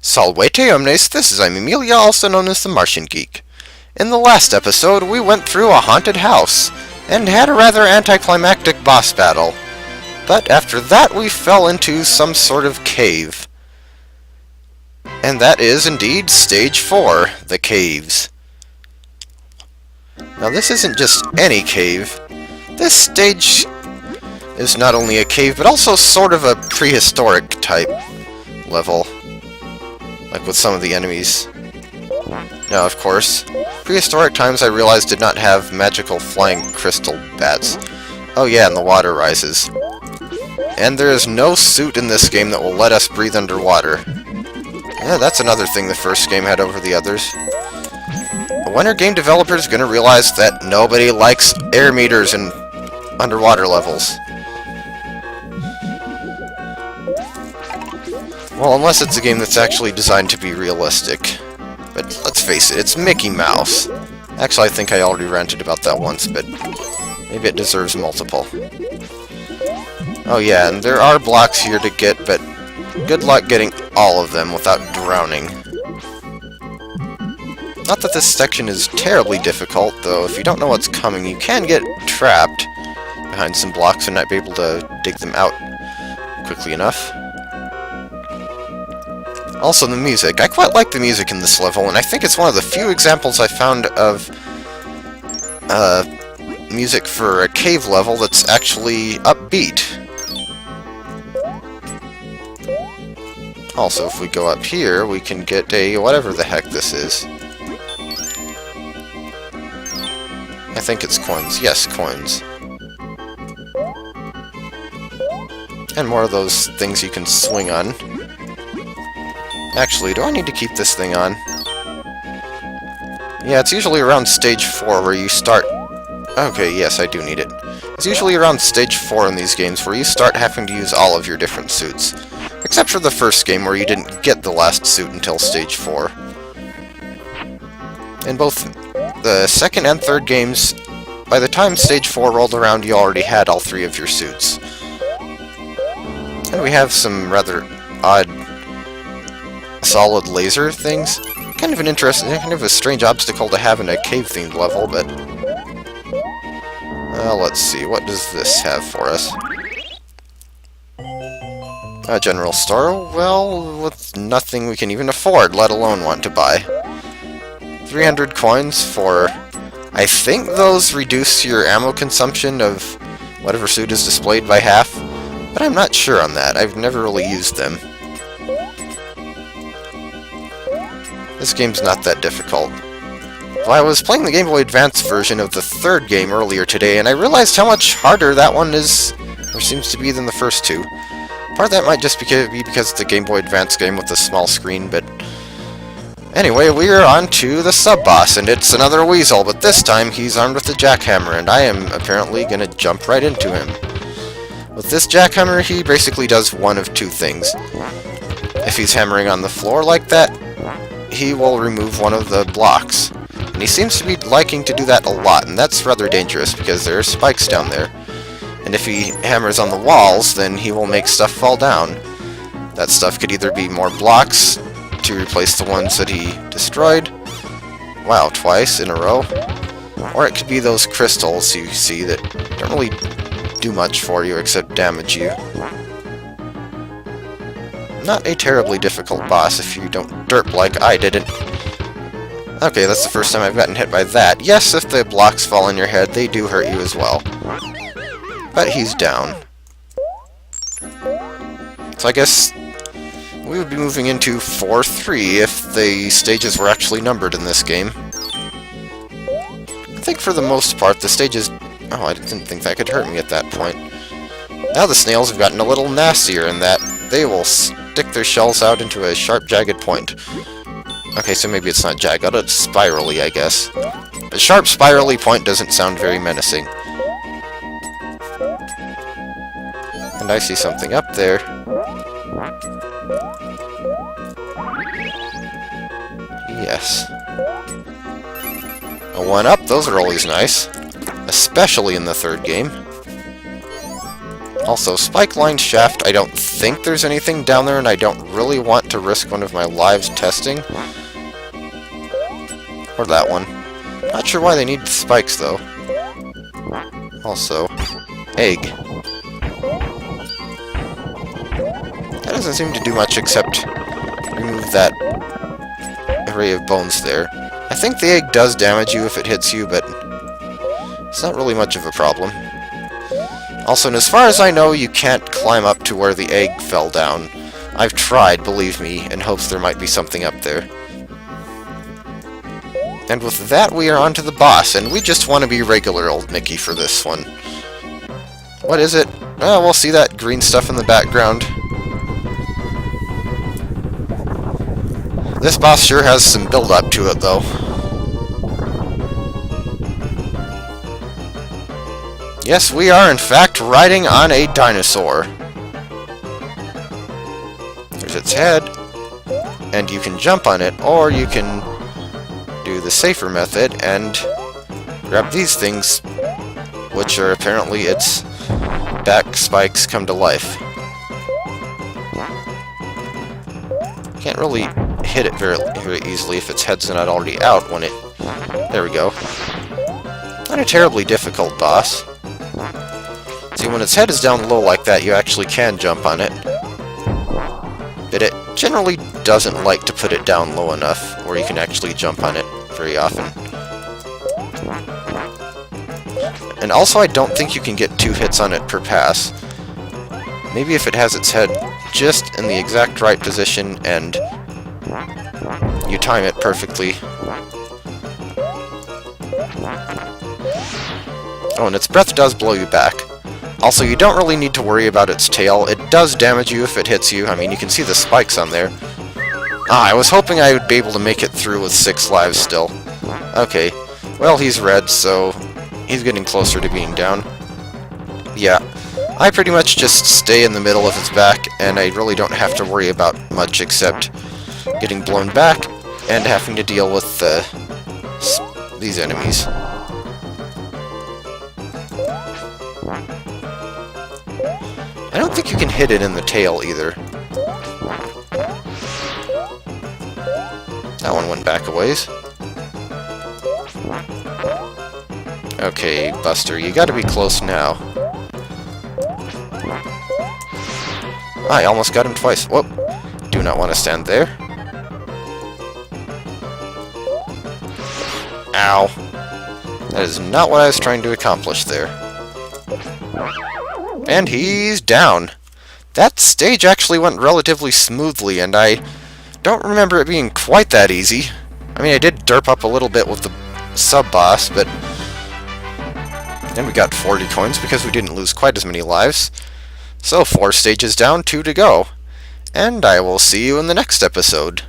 Salvete omnes, this is I'm Emilia, also known as TheMartianGeek. In the last episode, we went through a haunted house, and had a rather anticlimactic boss battle. But after that, we fell into some sort of cave. And that is indeed Stage 4, the caves. Now this isn't just any cave. This stage is not only a cave, but also sort of a prehistoric type level. Like with some of the enemies. Now, of course, prehistoric times I realized did not have magical flying crystal bats. Oh yeah, and the water rises. And there is no suit in this game that will let us breathe underwater. Yeah, that's another thing the first game had over the others. When are game developers going to realize that nobody likes air meters in underwater levels? Well, unless it's a game that's actually designed to be realistic. But let's face it, it's Mickey Mouse. Actually, I think I already ranted about that once, but maybe it deserves multiple. Oh yeah, and there are blocks here to get, but good luck getting all of them without drowning. Not that this section is terribly difficult, though if you don't know what's coming, you can get trapped behind some blocks and not be able to dig them out quickly enough. Also, the music. I quite like the music in this level, and I think it's one of the few examples I found of music for a cave level that's actually upbeat. Also, if we go up here, we can get a whatever the heck this is. I think it's coins. Yes, coins. And more of those things you can swing on. Actually, do I need to keep this thing on? Yeah, it's usually around stage 4 where you start... Okay, yes, I do need it. It's usually around stage 4 in these games where you start having to use all of your different suits. Except for the first game where you didn't get the last suit until stage 4. In both the second and third games, by the time stage 4 rolled around, you already had all 3 of your suits. And we have some rather odd solid laser things. Kind of an interesting, kind of a strange obstacle to have in a cave-themed level, but... let's see, what does this have for us? A general store? Well, with nothing we can even afford, let alone want to buy. 300 coins for... I think those reduce your ammo consumption of whatever suit is displayed by half, but I'm not sure on that. I've never really used them. This game's not that difficult. Well, I was playing the Game Boy Advance version of the third game earlier today, and I realized how much harder that one is, or seems to be, than the first two. Part of that might just be because it's the Game Boy Advance game with the small screen, but... Anyway, we're on to the sub-boss, and it's another weasel, but this time he's armed with a jackhammer, and I am apparently gonna jump right into him. With this jackhammer, he basically does one of two things. If he's hammering on the floor like that, he will remove one of the blocks. And he seems to be liking to do that a lot, and that's rather dangerous because there are spikes down there. And if he hammers on the walls, then he will make stuff fall down. That stuff could either be more blocks to replace the ones that he destroyed. Wow, twice in a row. Or it could be those crystals you see that don't really do much for you except damage you. Not a terribly difficult boss if you don't derp like I didn't. Okay, that's the first time I've gotten hit by that. Yes, if the blocks fall on your head, they do hurt you as well. But he's down. So I guess we would be moving into 4-3 if the stages were actually numbered in this game. I think for the most part the stages... Oh, I didn't think that could hurt me at that point. Now the snails have gotten a little nastier in that they will stick their shells out into a sharp, jagged point. Okay, so maybe it's not jagged, it's spirally, I guess. A sharp, spirally point doesn't sound very menacing. And I see something up there. Yes. A 1-up, those are always nice. Especially in the third game. Also, spike-lined shaft, I don't think there's anything down there, and I don't really want to risk one of my lives testing. Or that one. Not sure why they need spikes, though. Also, egg. That doesn't seem to do much except remove that array of bones there. I think the egg does damage you if it hits you, but it's not really much of a problem. Also, and as far as I know, you can't climb up to where the egg fell down. I've tried, believe me, in hopes there might be something up there. And with that, we are on to the boss, and we just want to be regular old Mickey for this one. What is it? Oh, we'll see that green stuff in the background. This boss sure has some build-up to it, though. Yes, we are, in fact, riding on a dinosaur. There's its head, and you can jump on it, or you can do the safer method and grab these things, which are apparently its back spikes come to life. Can't really hit it very easily if its head's not already out when it... There we go. Not a terribly difficult boss. See, when its head is down low like that, you actually can jump on it. But it generally doesn't like to put it down low enough where you can actually jump on it very often. And also, I don't think you can get 2 hits on it per pass. Maybe if it has its head just in the exact right position and you time it perfectly. Oh, and its breath does blow you back. Also, you don't really need to worry about its tail. It does damage you if it hits you. I mean, you can see the spikes on there. Ah, I was hoping I would be able to make it through with 6 lives still. Okay. Well, he's red, so he's getting closer to being down. Yeah. I pretty much just stay in the middle of its back, and I really don't have to worry about much except getting blown back and having to deal with these enemies. I don't think you can hit it in the tail either. That one went back a ways. Okay, Buster, you gotta be close now. I almost got him twice. Whoop. Do not want to stand there. Ow. That is not what I was trying to accomplish there. And he's down. That stage actually went relatively smoothly, and I don't remember it being quite that easy. I mean, I did derp up a little bit with the sub-boss, but... And we got 40 coins because we didn't lose quite as many lives. So 4 stages down, 2 to go. And I will see you in the next episode.